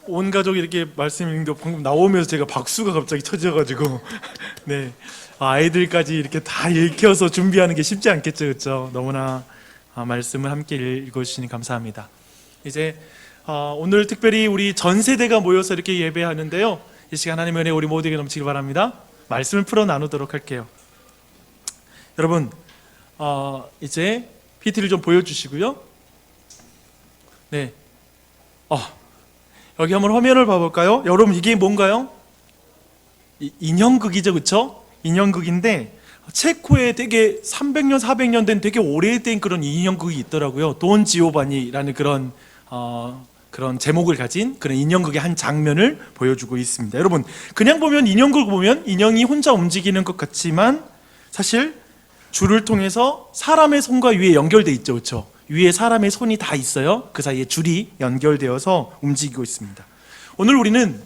온 가족이 이렇게 말씀 읽는데 방금 나오면서 제가 박수가 갑자기 터져가지고 네, 아이들까지 이렇게 다 읽혀서 준비하는 게 쉽지 않겠죠, 그렇죠? 너무나 말씀을 함께 읽어주시니 감사합니다. 이제 오늘 특별히 우리 전 세대가 모여서 이렇게 예배하는데요, 이 시간 하나님의 은혜 우리 모두에게 넘치길 바랍니다. 말씀을 풀어 나누도록 할게요. 여러분, 이제 PT를 좀 보여주시고요. 네, 여기 한번 화면을 봐볼까요? 여러분, 이게 뭔가요? 인형극이죠, 그쵸? 인형극인데 체코에 되게 300년, 400년 된 되게 오래된 그런 인형극이 있더라고요. 돈 지오바니라는 그런 제목을 가진 그런 인형극의 한 장면을 보여주고 있습니다. 여러분, 그냥 보면 인형극을 보면 인형이 혼자 움직이는 것 같지만 사실 줄을 통해서 사람의 손과 위에 연결돼 있죠, 그렇죠? 위에 사람의 손이 다 있어요. 그 사이에 줄이 연결되어서 움직이고 있습니다. 오늘 우리는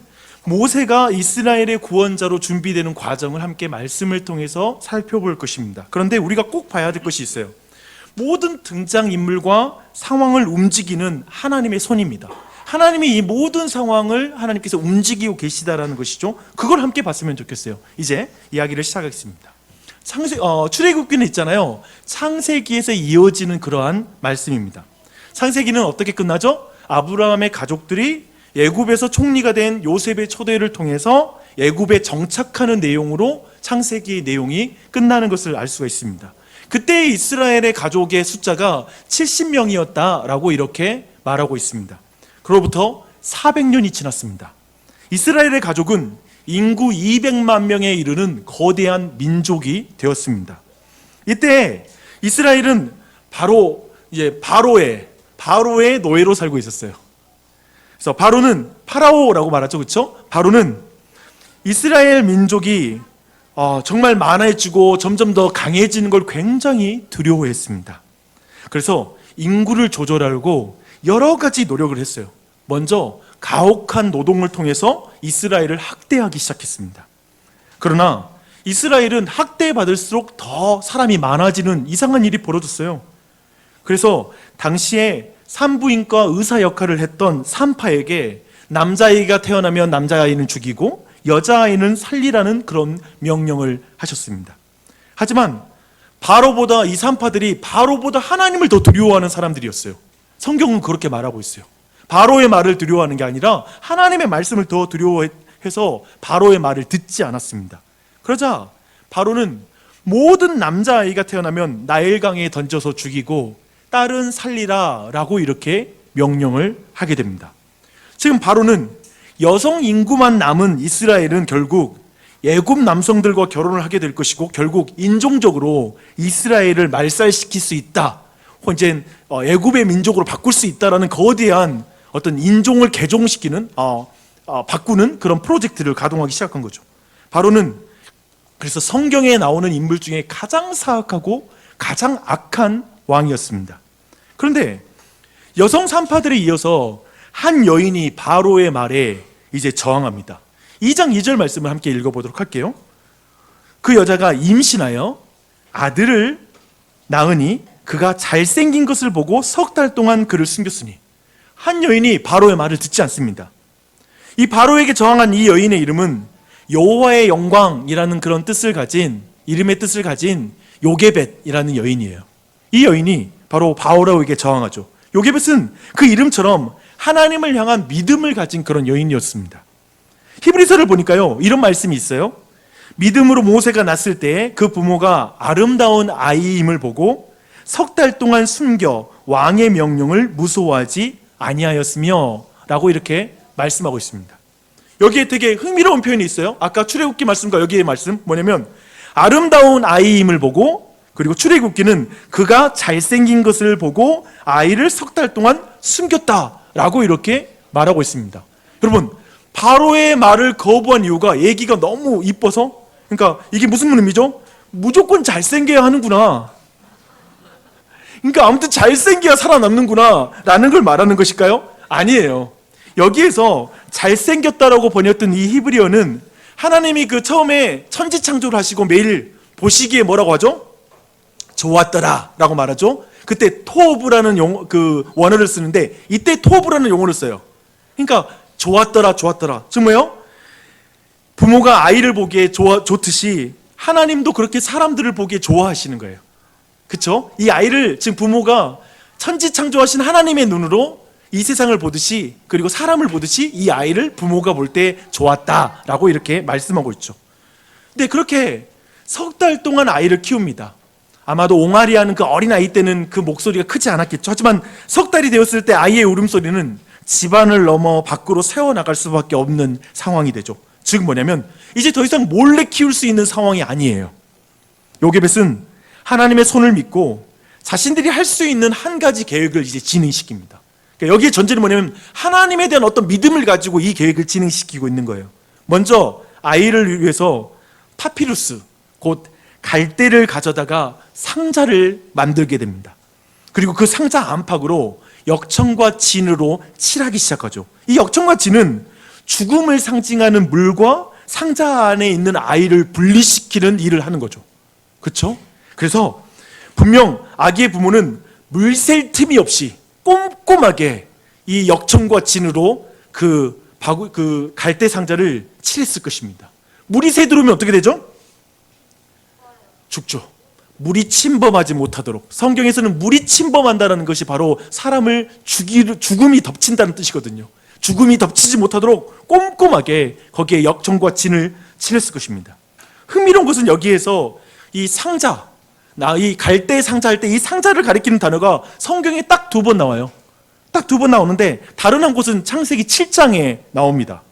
모세가 이스라엘의 구원자로 준비되는 과정을 함께 말씀을 통해서 살펴볼 것입니다. 그런데 우리가 꼭 봐야 될 것이 있어요. 모든 등장인물과 상황을 움직이는 하나님의 손입니다. 하나님이 이 모든 상황을 하나님께서 움직이고 계시다라는 것이죠. 그걸 함께 봤으면 좋겠어요. 이제 이야기를 시작하겠습니다. 출애굽기는 있잖아요. 창세기에서 이어지는 그러한 말씀입니다. 창세기는 어떻게 끝나죠? 아브라함의 가족들이 애굽에서 총리가 된 요셉의 초대를 통해서 애굽에 정착하는 내용으로 창세기의 내용이 끝나는 것을 알 수가 있습니다. 그때 이스라엘의 가족의 숫자가 70명이었다라고 이렇게 말하고 있습니다. 그로부터 400년이 지났습니다. 이스라엘의 가족은 인구 200만 명에 이르는 거대한 민족이 되었습니다. 이때 이스라엘은 바로의 노예로 살고 있었어요. 그래서 바로는 파라오라고 말하죠, 그렇죠? 바로는 이스라엘 민족이 정말 많아지고 점점 더 강해지는 걸 굉장히 두려워했습니다. 그래서 인구를 조절하려고 여러 가지 노력을 했어요. 먼저 가혹한 노동을 통해서 이스라엘을 학대하기 시작했습니다. 그러나 이스라엘은 학대받을수록 더 사람이 많아지는 이상한 일이 벌어졌어요. 그래서 당시에 산부인과 의사 역할을 했던 산파에게 남자아이가 태어나면 남자아이는 죽이고 여자아이는 살리라는 그런 명령을 하셨습니다. 하지만 이 산파들이 바로보다 하나님을 더 두려워하는 사람들이었어요. 성경은 그렇게 말하고 있어요. 바로의 말을 두려워하는 게 아니라 하나님의 말씀을 더 두려워해서 바로의 말을 듣지 않았습니다. 그러자 바로는 모든 남자아이가 태어나면 나일강에 던져서 죽이고 딸은 살리라 라고 이렇게 명령을 하게 됩니다. 지금 바로는 여성 인구만 남은 이스라엘은 결국 애굽 남성들과 결혼을 하게 될 것이고 결국 인종적으로 이스라엘을 말살시킬 수 있다, 이제 애굽의 민족으로 바꿀 수 있다라는 거대한 어떤 인종을 개종시키는 바꾸는 그런 프로젝트를 가동하기 시작한 거죠. 바로는 그래서 성경에 나오는 인물 중에 가장 사악하고 가장 악한 왕이었습니다. 그런데 여성 산파들에 이어서 한 여인이 바로의 말에 이제 저항합니다. 2장 2절 말씀을 함께 읽어보도록 할게요. 그 여자가 임신하여 아들을 낳으니 그가 잘생긴 것을 보고 석 달 동안 그를 숨겼으니, 한 여인이 바로의 말을 듣지 않습니다. 이 바로에게 저항한 이 여인의 이름은 여호와의 영광이라는 그런 이름의 뜻을 가진 요게벳이라는 여인이에요. 이 여인이 바로 바로에게 저항하죠. 요게벳은 그 이름처럼 하나님을 향한 믿음을 가진 그런 여인이었습니다. 히브리서를 보니까요, 이런 말씀이 있어요. 믿음으로 모세가 낳았을 때 그 부모가 아름다운 아이임을 보고 석 달 동안 숨겨 왕의 명령을 무서워하지 아니하였으며 라고 이렇게 말씀하고 있습니다. 여기에 되게 흥미로운 표현이 있어요. 아까 출애굽기 말씀과 여기의 말씀 뭐냐면 아름다운 아이임을 보고, 그리고 출애굽기는 그가 잘생긴 것을 보고 아이를 석 달 동안 숨겼다라고 이렇게 말하고 있습니다. 여러분, 바로의 말을 거부한 이유가 얘기가 너무 이뻐서, 그러니까 이게 무슨 의미죠? 무조건 잘생겨야 하는구나, 그러니까 아무튼 잘생겨야 살아남는구나 라는 걸 말하는 것일까요? 아니에요. 여기에서 잘생겼다라고 번역된 이 히브리어는 하나님이 그 처음에 천지창조를 하시고 매일 보시기에 뭐라고 하죠? 좋았더라 라고 말하죠. 그때 토브라는 원어를 쓰는데 이때 토브라는 용어를 써요. 그러니까 좋았더라, 좋았더라. 지금 뭐예요? 부모가 아이를 보기에 좋듯이 하나님도 그렇게 사람들을 보기에 좋아하시는 거예요. 그쵸? 이 아이를 지금 부모가 천지창조하신 하나님의 눈으로 이 세상을 보듯이, 그리고 사람을 보듯이 이 아이를 부모가 볼 때 좋았다라고 이렇게 말씀하고 있죠. 근데 그렇게 석 달 동안 아이를 키웁니다. 아마도 옹알이하는 그 어린아이 때는 그 목소리가 크지 않았겠죠. 하지만 석 달이 되었을 때 아이의 울음소리는 집안을 넘어 밖으로 새어나갈 수밖에 없는 상황이 되죠. 즉 뭐냐면 이제 더 이상 몰래 키울 수 있는 상황이 아니에요. 요게벳은 하나님의 손을 믿고 자신들이 할 수 있는 한 가지 계획을 이제 진행시킵니다. 그러니까 여기에 전제는 뭐냐면 하나님에 대한 어떤 믿음을 가지고 이 계획을 진행시키고 있는 거예요. 먼저 아이를 위해서 파피루스, 곧 갈대를 가져다가 상자를 만들게 됩니다. 그리고 그 상자 안팎으로 역청과 진으로 칠하기 시작하죠. 이 역청과 진은 죽음을 상징하는 물과 상자 안에 있는 아이를 분리시키는 일을 하는 거죠. 그렇죠? 그래서 분명 아기의 부모는 물 셀 틈이 없이 꼼꼼하게 이 역청과 진으로 그 갈대 상자를 칠했을 것입니다. 물이 새들어오면 어떻게 되죠? 죽죠. 물이 침범하지 못하도록. 성경에서는 물이 침범한다는 것이 바로 사람을 죽음이 덮친다는 뜻이거든요. 죽음이 덮치지 못하도록 꼼꼼하게 거기에 역청과 진을 칠했을 것입니다. 흥미로운 것은 여기에서 이 상자, 이 갈대 상자 할 때 이 상자를 가리키는 단어가 성경에 딱 2번 나와요. 딱 2번 나오는데 다른 한 곳은 창세기 7장에 나옵니다.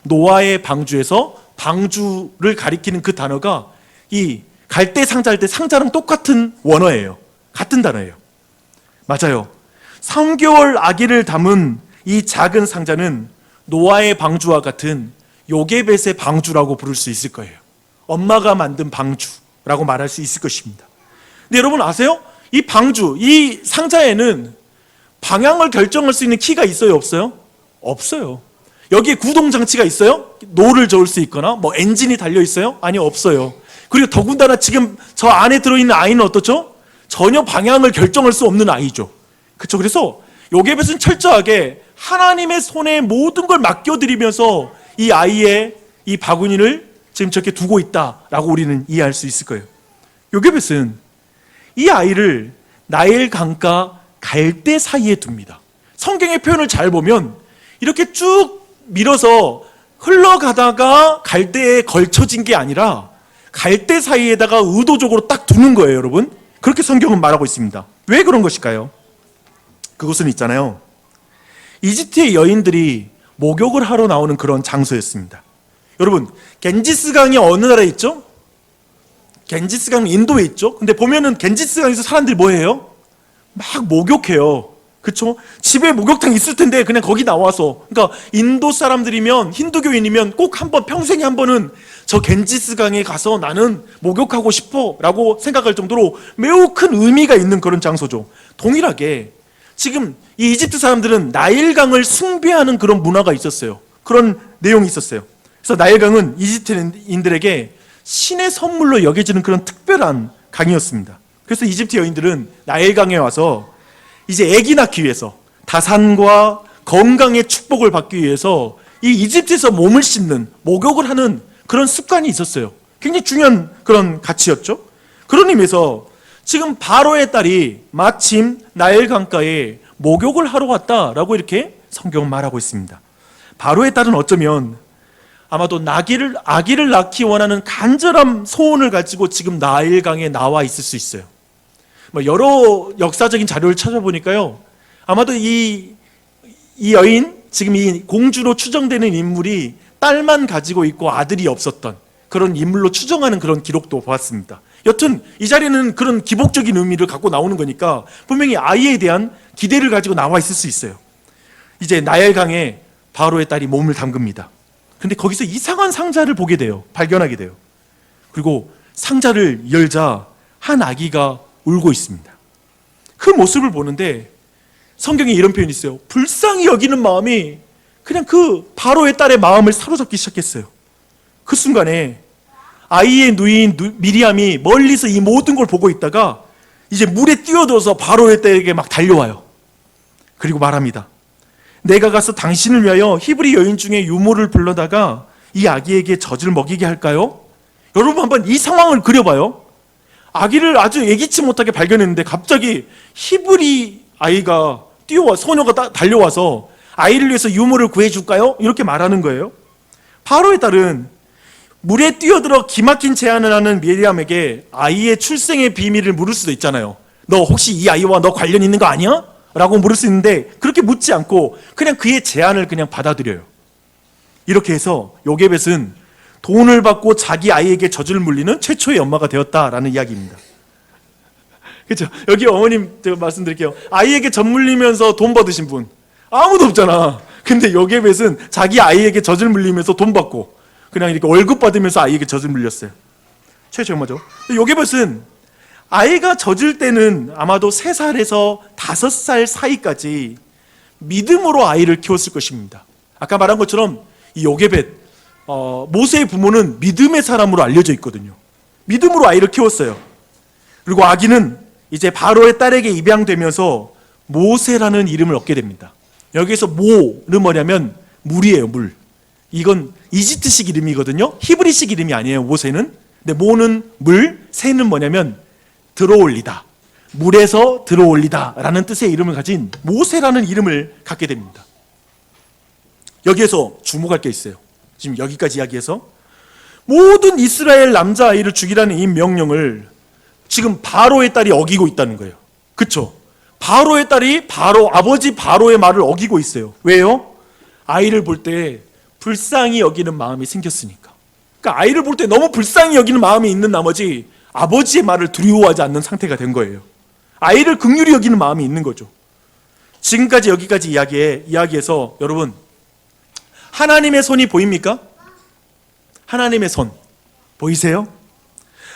노아의 방주에서 방주를 가리키는 그 단어가 이 갈대 상자 할 때 상자랑 똑같은 원어예요. 같은 단어예요. 맞아요. 3개월 아기를 담은 이 작은 상자는 노아의 방주와 같은 요게벳의 방주라고 부를 수 있을 거예요. 엄마가 만든 방주라고 말할 수 있을 것입니다. 근데 여러분 아세요? 이 방주, 이 상자에는 방향을 결정할 수 있는 키가 있어요, 없어요? 없어요. 여기에 구동장치가 있어요? 노를 저을 수 있거나 뭐 엔진이 달려 있어요? 아니요, 없어요. 그리고 더군다나 지금 저 안에 들어있는 아이는 어떻죠? 전혀 방향을 결정할 수 없는 아이죠. 그렇죠? 그래서 요게벳은 철저하게 하나님의 손에 모든 걸 맡겨드리면서 이 아이의 이 바구니를 지금 저렇게 두고 있다라고 우리는 이해할 수 있을 거예요. 요게벳은 이 아이를 나일 강가 갈대 사이에 둡니다. 성경의 표현을 잘 보면 이렇게 쭉 밀어서 흘러가다가 갈대에 걸쳐진 게 아니라 갈대 사이에다가 의도적으로 딱 두는 거예요, 여러분. 그렇게 성경은 말하고 있습니다. 왜 그런 것일까요? 그것은 있잖아요, 이집트의 여인들이 목욕을 하러 나오는 그런 장소였습니다. 여러분, 겐지스강이 어느 나라에 있죠? 겐지스강 인도에 있죠. 근데 보면은 겐지스강에서 사람들이 뭐 해요? 막 목욕해요. 그렇죠? 집에 목욕탕 있을 텐데 그냥 거기 나와서, 그러니까 인도 사람들이면, 힌두교인이면 꼭 한번, 평생에 한 번은 저 겐지스강에 가서 나는 목욕하고 싶어 라고 생각할 정도로 매우 큰 의미가 있는 그런 장소죠. 동일하게 지금 이 이집트 사람들은 나일강을 숭배하는 그런 문화가 있었어요. 그런 내용이 있었어요. 그래서 나일강은 이집트인들에게 신의 선물로 여겨지는 그런 특별한 강이었습니다. 그래서 이집트 여인들은 나일강에 와서 이제 아기 낳기 위해서, 다산과 건강의 축복을 받기 위해서 이 이집트에서 몸을 씻는, 목욕을 하는 그런 습관이 있었어요. 굉장히 중요한 그런 가치였죠. 그런 의미에서 지금 바로의 딸이 마침 나일강가에 목욕을 하러 왔다라고 이렇게 성경은 말하고 있습니다. 바로의 딸은 어쩌면 아마도 아기를 낳기 원하는 간절한 소원을 가지고 지금 나일강에 나와 있을 수 있어요. 여러 역사적인 자료를 찾아보니까요, 아마도 이 여인, 지금 이 공주로 추정되는 인물이 딸만 가지고 있고 아들이 없었던 그런 인물로 추정하는 그런 기록도 보았습니다. 여튼 이 자리는 그런 기복적인 의미를 갖고 나오는 거니까 분명히 아이에 대한 기대를 가지고 나와 있을 수 있어요. 이제 나일강에 바로의 딸이 몸을 담급니다. 근데 거기서 이상한 상자를 보게 돼요. 발견하게 돼요. 그리고 상자를 열자 한 아기가 울고 있습니다. 그 모습을 보는데 성경에 이런 표현이 있어요. 불쌍히 여기는 마음이 그냥 그 바로의 딸의 마음을 사로잡기 시작했어요. 그 순간에 아이의 누이인 미리암이 멀리서 이 모든 걸 보고 있다가 이제 물에 뛰어들어서 바로의 딸에게 막 달려와요. 그리고 말합니다. 내가 가서 당신을 위하여 히브리 여인 중에 유모를 불러다가 이 아기에게 젖을 먹이게 할까요? 여러분 한번 이 상황을 그려봐요. 아기를 아주 예기치 못하게 발견했는데 갑자기 히브리 아이가 소녀가 달려와서 아이를 위해서 유모를 구해줄까요? 이렇게 말하는 거예요. 바로의 딸은 물에 뛰어들어 기막힌 제안을 하는 미리암에게 아이의 출생의 비밀을 물을 수도 있잖아요. 너 혹시 이 아이와 너 관련 있는 거 아니야? 라고 물을 수 있는데 그렇게 묻지 않고 그냥 그의 제안을 그냥 받아들여요. 이렇게 해서 요게벳은 돈을 받고 자기 아이에게 젖을 물리는 최초의 엄마가 되었다라는 이야기입니다. 그렇죠? 여기 어머님 제가 말씀드릴게요. 아이에게 젖 물리면서 돈 받으신 분 아무도 없잖아. 근데 요게벳은 자기 아이에게 젖을 물리면서 돈 받고 그냥 이렇게 월급 받으면서 아이에게 젖을 물렸어요. 최초의 엄마죠. 요게벳은 아이가 젖을 때는 아마도 3살에서 5살 사이까지 믿음으로 아이를 키웠을 것입니다. 아까 말한 것처럼 이 요게벳, 모세의 부모는 믿음의 사람으로 알려져 있거든요. 믿음으로 아이를 키웠어요. 그리고 아기는 이제 바로의 딸에게 입양되면서 모세라는 이름을 얻게 됩니다. 여기서 모는 뭐냐면 물이에요, 물. 이건 이집트식 이름이거든요. 히브리식 이름이 아니에요, 모세는. 근데 모는 물, 세는 뭐냐면 들어올리다, 물에서 들어올리다 라는 뜻의 이름을 가진 모세라는 이름을 갖게 됩니다. 여기에서 주목할 게 있어요. 지금 여기까지 이야기해서 모든 이스라엘 남자아이를 죽이라는 이 명령을 지금 바로의 딸이 어기고 있다는 거예요. 그쵸? 바로의 딸이 아버지 바로의 말을 어기고 있어요. 왜요? 아이를 볼 때 불쌍히 여기는 마음이 생겼으니까. 그러니까 아이를 볼 때 너무 불쌍히 여기는 마음이 있는 나머지 아버지의 말을 두려워하지 않는 상태가 된 거예요. 아이를 긍휼히 여기는 마음이 있는 거죠. 지금까지 여기까지 이야기해서 여러분, 하나님의 손이 보입니까? 하나님의 손 보이세요?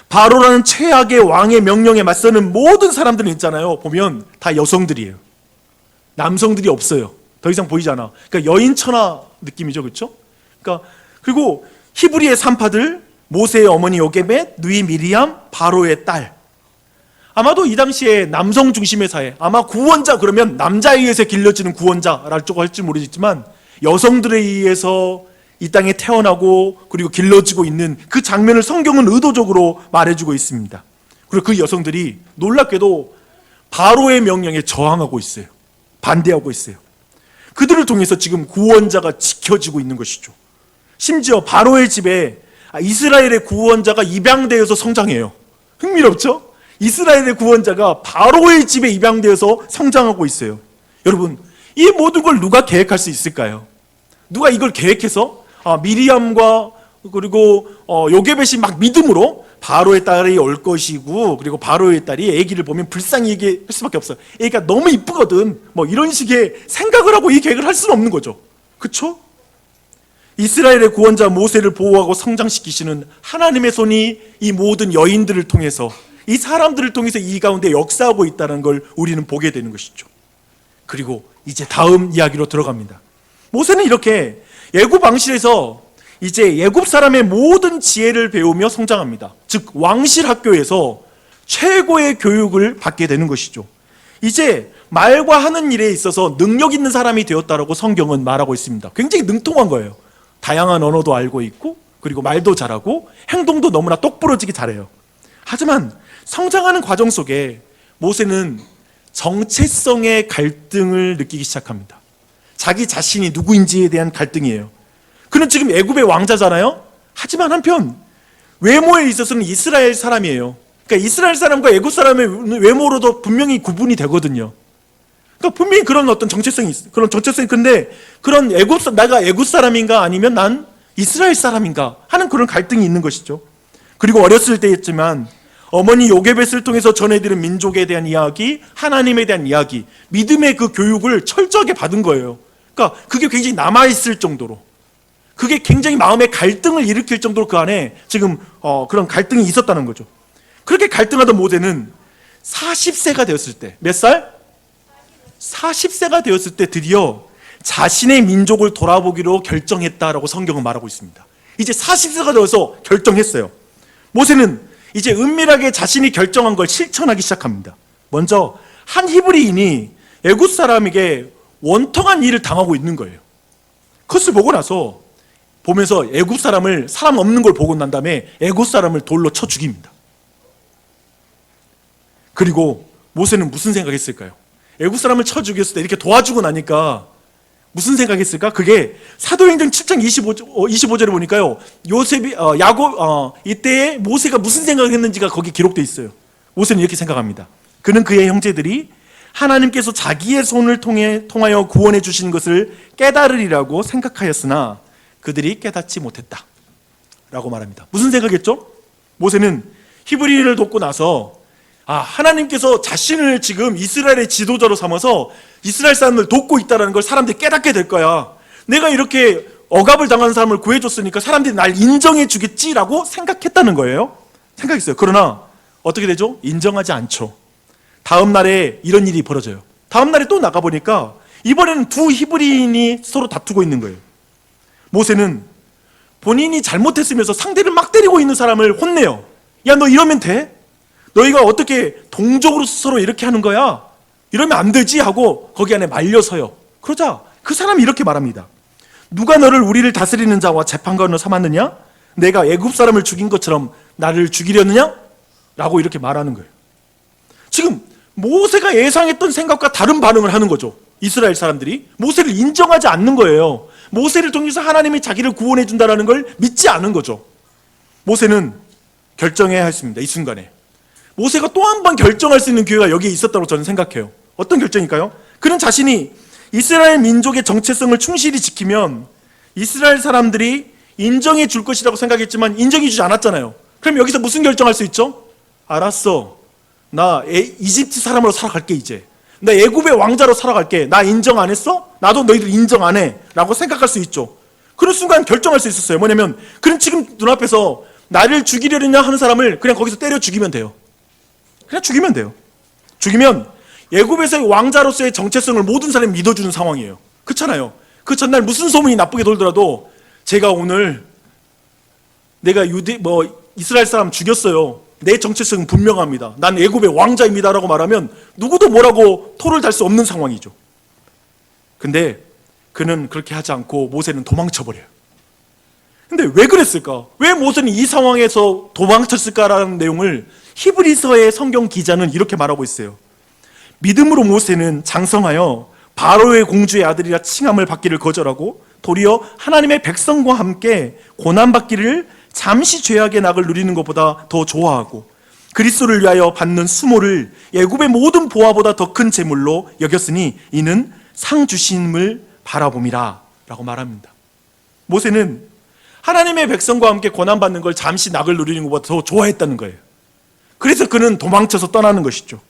바로라는 최악의 왕의 명령에 맞서는 모든 사람들은 있잖아요. 보면 다 여성들이에요. 남성들이 없어요. 더 이상 보이지 않아. 그러니까 여인천하 느낌이죠, 그렇죠? 그러니까 그리고 히브리의 산파들, 모세의 어머니 요게벳, 누이 미리암, 바로의 딸. 아마도 이 당시에 남성 중심의 사회, 아마 구원자 그러면 남자에 의해서 길러지는 구원자라고 할지 모르겠지만 여성들에 의해서 이 땅에 태어나고 그리고 길러지고 있는 그 장면을 성경은 의도적으로 말해주고 있습니다. 그리고 그 여성들이 놀랍게도 바로의 명령에 저항하고 있어요. 반대하고 있어요. 그들을 통해서 지금 구원자가 지켜지고 있는 것이죠. 심지어 바로의 집에 이스라엘의 구원자가 입양되어서 성장해요. 흥미롭죠? 이스라엘의 구원자가 바로의 집에 입양되어서 성장하고 있어요. 여러분, 이 모든 걸 누가 계획할 수 있을까요? 누가 이걸 계획해서 미리암과 그리고 요게벳이 막 믿음으로 바로의 딸이 올 것이고 그리고 바로의 딸이 아기를 보면 불쌍히 얘기할 수밖에 없어요. 애기가 너무 이쁘거든. 뭐 이런 식의 생각을 하고 이 계획을 할 수는 없는 거죠. 그렇죠? 이스라엘의 구원자 모세를 보호하고 성장시키시는 하나님의 손이 이 모든 여인들을 통해서 이 사람들을 통해서 이 가운데 역사하고 있다는 걸 우리는 보게 되는 것이죠. 그리고 이제 다음 이야기로 들어갑니다. 모세는 이렇게 애굽 왕실에서 이제 애굽 사람의 모든 지혜를 배우며 성장합니다. 즉 왕실 학교에서 최고의 교육을 받게 되는 것이죠. 이제 말과 하는 일에 있어서 능력 있는 사람이 되었다라고 성경은 말하고 있습니다. 굉장히 능통한 거예요. 다양한 언어도 알고 있고 그리고 말도 잘하고 행동도 너무나 똑부러지게 잘해요. 하지만 성장하는 과정 속에 모세는 정체성의 갈등을 느끼기 시작합니다. 자기 자신이 누구인지에 대한 갈등이에요. 그는 지금 애굽의 왕자잖아요. 하지만 한편 외모에 있어서는 이스라엘 사람이에요. 그러니까 이스라엘 사람과 애굽 사람의 외모로도 분명히 구분이 되거든요. 그러니까 분명히 그런 어떤 정체성이 있어요. 그런 정체성이. 근데 그런 내가 애굽 사람인가 아니면 난 이스라엘 사람인가 하는 그런 갈등이 있는 것이죠. 그리고 어렸을 때였지만 어머니 요게벳을 통해서 전해드린 민족에 대한 이야기, 하나님에 대한 이야기, 믿음의 그 교육을 철저하게 받은 거예요. 그러니까 그게 굉장히 남아있을 정도로, 그게 굉장히 마음의 갈등을 일으킬 정도로 그 안에 지금 그런 갈등이 있었다는 거죠. 그렇게 갈등하던 모세는 40세가 되었을 때, 몇 살? 40세가 되었을 때 드디어 자신의 민족을 돌아보기로 결정했다라고 성경은 말하고 있습니다. 이제 40세가 되어서 결정했어요. 모세는 이제 은밀하게 자신이 결정한 걸 실천하기 시작합니다. 먼저 한 히브리인이 애굽 사람에게 원통한 일을 당하고 있는 거예요. 그것을 보고 나서 보면서 애굽 사람을 사람 없는 걸 보고 난 다음에 애굽 사람을 돌로 쳐 죽입니다. 그리고 모세는 무슨 생각했을까요? 애굽 사람을 쳐 죽였을 때 이렇게 도와주고 나니까 무슨 생각했을까? 그게 사도행전 7장 25절에 보니까요, 이때에 모세가 무슨 생각을 했는지가 거기 기록되어 있어요. 모세는 이렇게 생각합니다. 그는 그의 형제들이 하나님께서 자기의 손을 통하여 구원해 주신 것을 깨달으리라고 생각하였으나 그들이 깨닫지 못했다 라고 말합니다. 무슨 생각했죠? 모세는 히브리를 돕고 나서 하나님께서 자신을 지금 이스라엘의 지도자로 삼아서 이스라엘 사람을 돕고 있다는 걸 사람들이 깨닫게 될 거야. 내가 이렇게 억압을 당하는 사람을 구해줬으니까 사람들이 날 인정해 주겠지라고 생각했다는 거예요. 생각했어요. 그러나 어떻게 되죠? 인정하지 않죠. 다음 날에 이런 일이 벌어져요. 다음 날에 또 나가보니까 이번에는 두 히브리인이 서로 다투고 있는 거예요. 모세는 본인이 잘못했으면서 상대를 막 때리고 있는 사람을 혼내요. 야, 너 이러면 돼? 너희가 어떻게 동족으로 서로 이렇게 하는 거야? 이러면 안 되지 하고 거기 안에 말려서요. 그러자 그 사람이 이렇게 말합니다. 누가 너를 우리를 다스리는 자와 재판관으로 삼았느냐? 내가 애굽 사람을 죽인 것처럼 나를 죽이려느냐? 라고 이렇게 말하는 거예요. 지금 모세가 예상했던 생각과 다른 반응을 하는 거죠. 이스라엘 사람들이 모세를 인정하지 않는 거예요. 모세를 통해서 하나님이 자기를 구원해 준다는 걸 믿지 않은 거죠. 모세는 결정해야 했습니다. 이 순간에 모세가 또 한 번 결정할 수 있는 기회가 여기에 있었다고 저는 생각해요. 어떤 결정일까요? 그는 자신이 이스라엘 민족의 정체성을 충실히 지키면 이스라엘 사람들이 인정해 줄 것이라고 생각했지만 인정해 주지 않았잖아요. 그럼 여기서 무슨 결정할 수 있죠? 알았어, 나 이집트 사람으로 살아갈게. 이제 나 애굽의 왕자로 살아갈게. 나 인정 안 했어? 나도 너희들 인정 안 해 라고 생각할 수 있죠. 그런 순간 결정할 수 있었어요. 뭐냐면 그는 지금 눈앞에서 나를 죽이려느냐 하는 사람을 그냥 거기서 때려 죽이면 돼요. 그냥 죽이면 돼요. 죽이면 애굽에서의 왕자로서의 정체성을 모든 사람이 믿어주는 상황이에요. 그렇잖아요. 그 전날 무슨 소문이 나쁘게 돌더라도 제가 오늘 내가 이스라엘 사람 죽였어요. 내 정체성은 분명합니다. 난 애굽의 왕자입니다 라고 말하면 누구도 뭐라고 토를 달 수 없는 상황이죠. 근데 그는 그렇게 하지 않고 모세는 도망쳐버려요. 근데 왜 그랬을까? 왜 모세는 이 상황에서 도망쳤을까라는 내용을 히브리서의 성경 기자는 이렇게 말하고 있어요. 믿음으로 모세는 장성하여 바로의 공주의 아들이라 칭함을 받기를 거절하고 도리어 하나님의 백성과 함께 고난받기를 잠시 죄악의 낙을 누리는 것보다 더 좋아하고 그리스도를 위하여 받는 수모를 애굽의 모든 보화보다 더 큰 재물로 여겼으니 이는 상 주심을 바라봄이라 라고 말합니다. 모세는 하나님의 백성과 함께 고난받는 걸 잠시 낙을 누리는 것보다 더 좋아했다는 거예요. 그래서 그는 도망쳐서 떠나는 것이죠.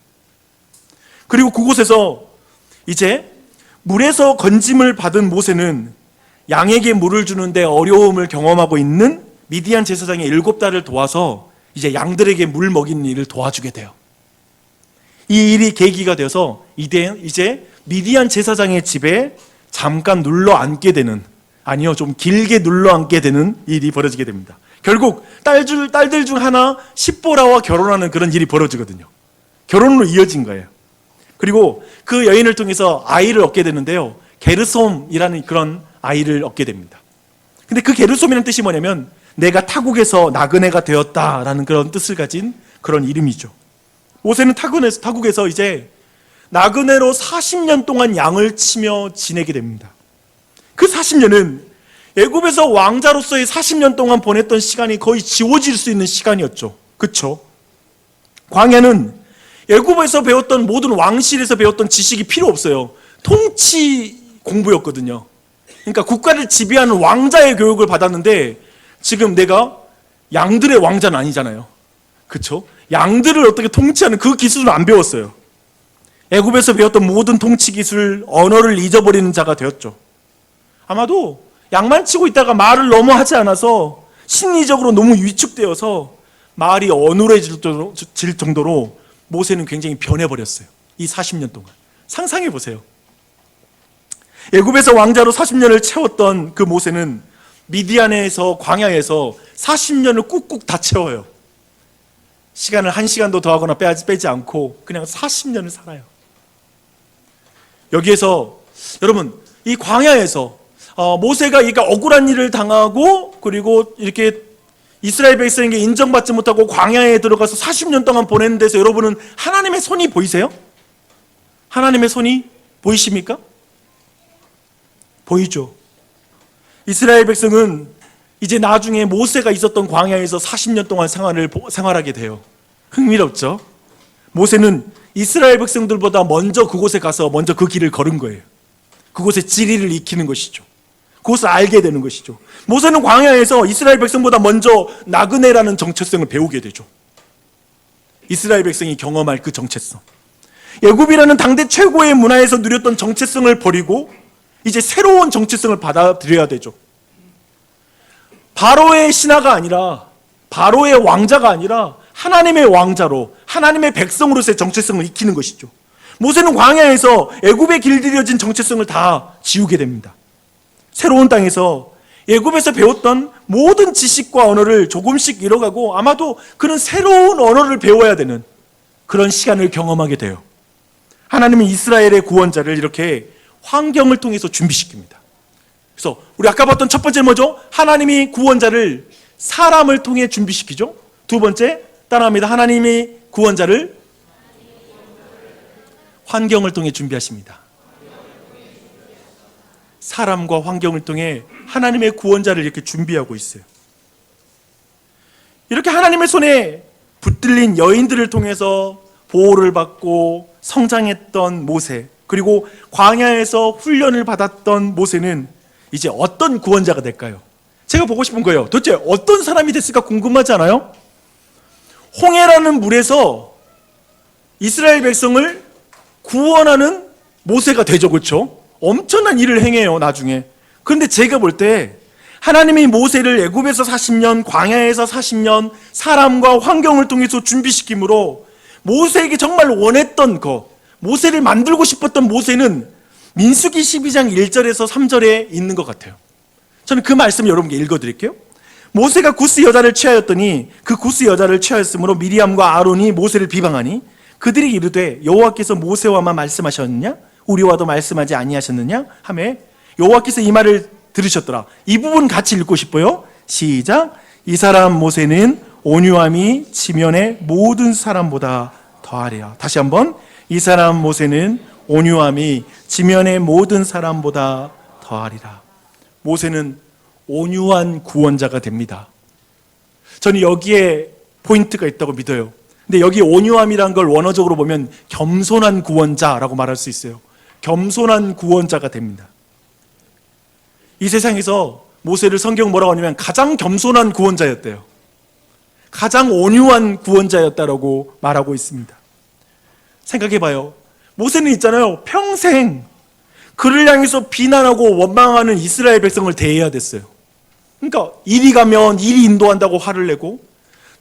그리고 그곳에서 이제 물에서 건짐을 받은 모세는 양에게 물을 주는데 어려움을 경험하고 있는 미디안 제사장의 7딸을 도와서 이제 양들에게 물 먹이는 일을 도와주게 돼요. 이 일이 계기가 되어서 이제 미디안 제사장의 집에 잠깐 눌러 앉게 되는, 아니요, 좀 길게 눌러 앉게 되는 일이 벌어지게 됩니다. 결국 딸들 중 하나 십보라와 결혼하는 그런 일이 벌어지거든요. 결혼으로 이어진 거예요. 그리고 그 여인을 통해서 아이를 얻게 되는데요, 게르솜이라는 그런 아이를 얻게 됩니다. 근데 그 게르솜이라는 뜻이 뭐냐면 내가 타국에서 나그네가 되었다라는 그런 뜻을 가진 그런 이름이죠. 모세는 타국에서 이제 나그네로 40년 동안 양을 치며 지내게 됩니다. 그 40년은 애굽에서 왕자로서의 40년 동안 보냈던 시간이 거의 지워질 수 있는 시간이었죠. 그렇죠? 광야는 애굽에서 배웠던 모든 왕실에서 배웠던 지식이 필요 없어요. 통치 공부였거든요. 그러니까 국가를 지배하는 왕자의 교육을 받았는데 지금 내가 양들의 왕자는 아니잖아요. 그렇죠? 양들을 어떻게 통치하는 그 기술을 안 배웠어요. 애굽에서 배웠던 모든 통치 기술, 언어를 잊어버리는 자가 되었죠. 아마도 양만 치고 있다가 말을 너무 하지 않아서 심리적으로 너무 위축되어서 말이 어눌해질 정도로 모세는 굉장히 변해버렸어요. 이 40년 동안. 상상해 보세요. 애굽에서 왕자로 40년을 채웠던 그 모세는 미디안에서 광야에서 40년을 꾹꾹 다 채워요. 시간을 1시간도 더하거나 빼지 않고 그냥 40년을 살아요. 여기에서 여러분, 이 광야에서 모세가 그러니까 억울한 일을 당하고 그리고 이렇게 이스라엘 백성에게 인정받지 못하고 광야에 들어가서 40년 동안 보내는 데서 여러분은 하나님의 손이 보이세요? 하나님의 손이 보이십니까? 보이죠. 이스라엘 백성은 이제 나중에 모세가 있었던 광야에서 40년 동안 생활하게 돼요. 흥미롭죠? 모세는 이스라엘 백성들보다 먼저 그곳에 가서 먼저 그 길을 걸은 거예요. 그곳의 지리를 익히는 것이죠. 그것을 알게 되는 것이죠. 모세는 광야에서 이스라엘 백성보다 먼저 나그네라는 정체성을 배우게 되죠. 이스라엘 백성이 경험할 그 정체성. 애굽이라는 당대 최고의 문화에서 누렸던 정체성을 버리고 이제 새로운 정체성을 받아들여야 되죠. 바로의 신하가 아니라, 바로의 왕자가 아니라 하나님의 왕자로, 하나님의 백성으로서의 정체성을 익히는 것이죠. 모세는 광야에서 애굽에 길들여진 정체성을 다 지우게 됩니다. 새로운 땅에서 애굽에서 배웠던 모든 지식과 언어를 조금씩 잃어가고 아마도 그런 새로운 언어를 배워야 되는 그런 시간을 경험하게 돼요. 하나님은 이스라엘의 구원자를 이렇게 환경을 통해서 준비시킵니다. 그래서 우리 아까 봤던 첫 번째 뭐죠? 하나님이 구원자를 사람을 통해 준비시키죠. 두 번째, 따라합니다. 하나님이 구원자를 환경을 통해 준비하십니다. 사람과 환경을 통해 하나님의 구원자를 이렇게 준비하고 있어요. 이렇게 하나님의 손에 붙들린 여인들을 통해서 보호를 받고 성장했던 모세, 그리고 광야에서 훈련을 받았던 모세는 이제 어떤 구원자가 될까요? 제가 보고 싶은 거예요. 도대체 어떤 사람이 됐을까 궁금하지 않아요? 홍해라는 물에서 이스라엘 백성을 구원하는 모세가 되죠. 그렇죠? 엄청난 일을 행해요, 나중에. 그런데 제가 볼 때 하나님이 모세를 애굽에서 40년, 광야에서 40년 사람과 환경을 통해서 준비시킴으로 모세에게 정말 원했던 것, 모세를 만들고 싶었던 모세는 민수기 12장 1절에서 3절에 있는 것 같아요. 저는 그 말씀 여러분께 읽어드릴게요. 모세가 구스 여자를 취하였더니 그 구스 여자를 취하였으므로 미리암과 아론이 모세를 비방하니 그들이 이르되 여호와께서 모세와만 말씀하셨느냐? 우리와도 말씀하지 아니하셨느냐? 하며 여호와께서 이 말을 들으셨더라. 이 부분 같이 읽고 싶어요. 시작. 이 사람 모세는 온유함이 지면의 모든 사람보다 더하리라. 다시 한번. 이 사람 모세는 온유함이 지면의 모든 사람보다 더하리라. 모세는 온유한 구원자가 됩니다. 저는 여기에 포인트가 있다고 믿어요. 근데 여기 온유함이란 걸 원어적으로 보면 겸손한 구원자라고 말할 수 있어요. 겸손한 구원자가 됩니다. 이 세상에서 모세를 성경 뭐라고 하냐면 가장 겸손한 구원자였대요. 가장 온유한 구원자였다라고 말하고 있습니다. 생각해봐요. 모세는 있잖아요. 평생 그를 향해서 비난하고 원망하는 이스라엘 백성을 대해야 됐어요. 그러니까 이리 가면 이리 인도한다고 화를 내고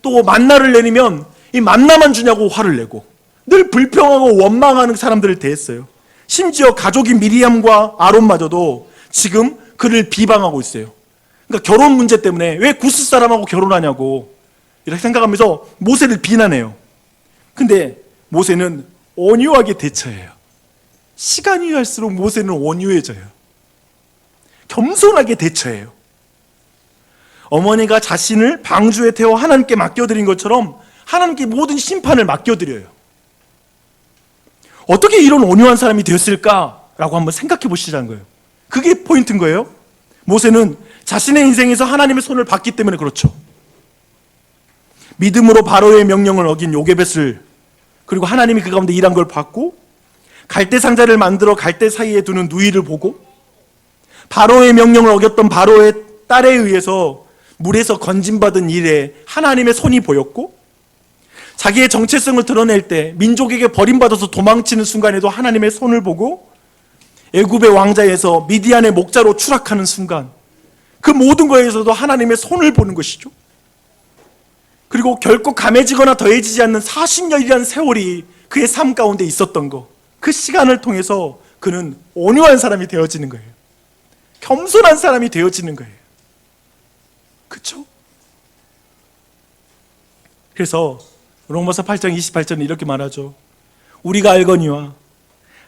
또 만나를 내리면 이 만나만 주냐고 화를 내고 늘 불평하고 원망하는 사람들을 대했어요. 심지어 가족인 미리암과 아론마저도 지금 그를 비방하고 있어요. 그러니까 결혼 문제 때문에 왜 구스 사람하고 결혼하냐고 이렇게 생각하면서 모세를 비난해요. 근데 모세는 온유하게 대처해요. 시간이 갈수록 모세는 온유해져요. 겸손하게 대처해요. 어머니가 자신을 방주에 태워 하나님께 맡겨드린 것처럼 하나님께 모든 심판을 맡겨드려요. 어떻게 이런 온유한 사람이 되었을까라고 한번 생각해 보시자는 거예요. 그게 포인트인 거예요. 모세는 자신의 인생에서 하나님의 손을 받기 때문에 그렇죠. 믿음으로 바로의 명령을 어긴 요게벳을 그리고 하나님이 그 가운데 일한 걸 봤고 갈대 상자를 만들어 갈대 사이에 두는 누이를 보고 바로의 명령을 어겼던 바로의 딸에 의해서 물에서 건진받은 일에 하나님의 손이 보였고 자기의 정체성을 드러낼 때 민족에게 버림받아서 도망치는 순간에도 하나님의 손을 보고 애굽의 왕자에서 미디안의 목자로 추락하는 순간 그 모든 것에서도 하나님의 손을 보는 것이죠. 그리고 결코 감해지거나 더해지지 않는 40년이라는 세월이 그의 삶 가운데 있었던 것, 그 시간을 통해서 그는 온유한 사람이 되어지는 거예요. 겸손한 사람이 되어지는 거예요. 그렇죠? 그래서 로마서 8장 28절은 이렇게 말하죠. 우리가 알거니와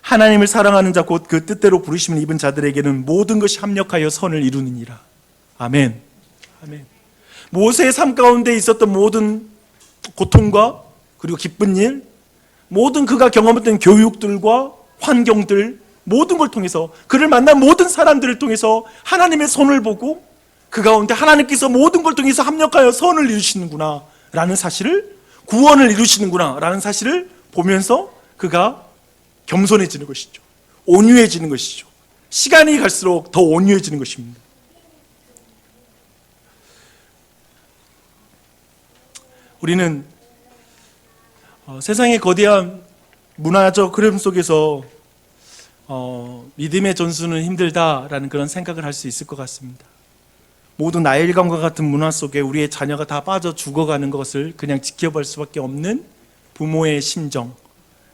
하나님을 사랑하는 자 곧 그 뜻대로 부르심을 입은 자들에게는 모든 것이 합력하여 선을 이루느니라. 아멘. 아멘. 모세의 삶 가운데 있었던 모든 고통과 그리고 기쁜 일, 모든 그가 경험했던 교육들과 환경들, 모든 걸 통해서, 그를 만난 모든 사람들을 통해서 하나님의 손을 보고 그 가운데 하나님께서 모든 걸 통해서 합력하여 선을 이루시는구나 라는 사실을, 구원을 이루시는구나 라는 사실을 보면서 그가 겸손해지는 것이죠. 온유해지는 것이죠. 시간이 갈수록 더 온유해지는 것입니다. 우리는 세상의 거대한 문화적 흐름 속에서 믿음의 전수는 힘들다라는 그런 생각을 할 수 있을 것 같습니다. 모든 나일강과 같은 문화 속에 우리의 자녀가 다 빠져 죽어가는 것을 그냥 지켜볼 수밖에 없는 부모의 심정,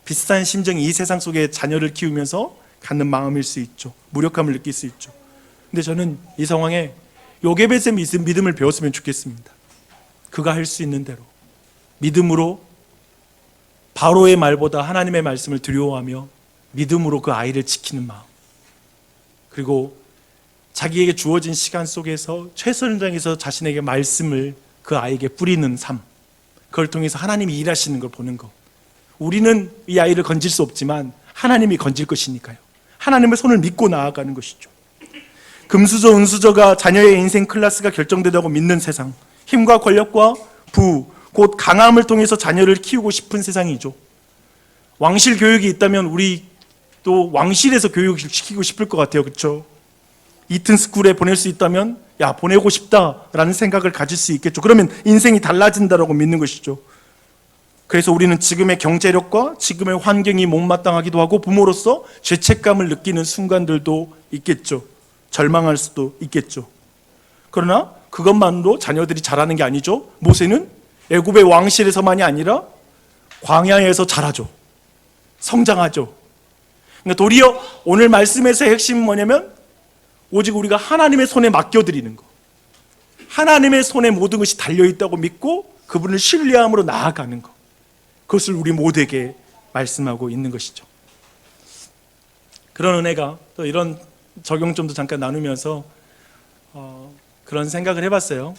비슷한 심정이 이 세상 속에 자녀를 키우면서 갖는 마음일 수 있죠. 무력함을 느낄 수 있죠. 근데 저는 이 상황에 요게벳의 믿음을 배웠으면 좋겠습니다. 그가 할 수 있는 대로 믿음으로 바로의 말보다 하나님의 말씀을 두려워하며 믿음으로 그 아이를 지키는 마음, 그리고 자기에게 주어진 시간 속에서 최선을 다해서 자신에게 말씀을 그 아이에게 뿌리는 삶, 그걸 통해서 하나님이 일하시는 걸 보는 것. 우리는 이 아이를 건질 수 없지만 하나님이 건질 것이니까요. 하나님의 손을 믿고 나아가는 것이죠. 금수저, 은수저가 자녀의 인생 클래스가 결정되다고 믿는 세상, 힘과 권력과 부, 곧 강함을 통해서 자녀를 키우고 싶은 세상이죠. 왕실 교육이 있다면 우리 또 왕실에서 교육을 시키고 싶을 것 같아요. 그렇죠? 이튼 스쿨에 보낼 수 있다면 보내고 싶다라는 생각을 가질 수 있겠죠. 그러면 인생이 달라진다라고 믿는 것이죠. 그래서 우리는 지금의 경제력과 지금의 환경이 못마땅하기도 하고 부모로서 죄책감을 느끼는 순간들도 있겠죠. 절망할 수도 있겠죠. 그러나 그것만으로 자녀들이 자라는 게 아니죠. 모세는 애굽의 왕실에서만이 아니라 광야에서 자라죠. 성장하죠. 그러니까 도리어 오늘 말씀에서의 핵심은 뭐냐면 오직 우리가 하나님의 손에 맡겨드리는 것, 하나님의 손에 모든 것이 달려있다고 믿고 그분을 신뢰함으로 나아가는 것, 그것을 우리 모두에게 말씀하고 있는 것이죠. 그런 은혜가, 또 이런 적용점도 잠깐 나누면서 그런 생각을 해봤어요.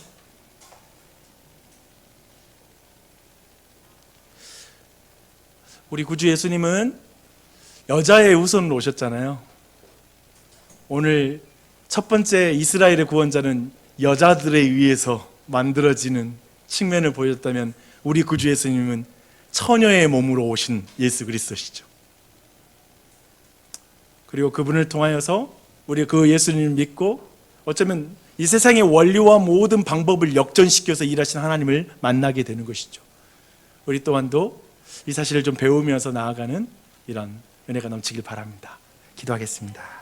우리 구주 예수님은 여자의 후손으로 오셨잖아요. 오늘 첫 번째 이스라엘의 구원자는 여자들에 의해서 만들어지는 측면을 보였다면 우리 구주 예수님은 처녀의 몸으로 오신 예수 그리스도시죠. 그리고 그분을 통하여서 우리 그 예수님을 믿고 어쩌면 이 세상의 원리와 모든 방법을 역전시켜서 일하신 하나님을 만나게 되는 것이죠. 우리 또한도 이 사실을 좀 배우면서 나아가는 이런 은혜가 넘치길 바랍니다. 기도하겠습니다.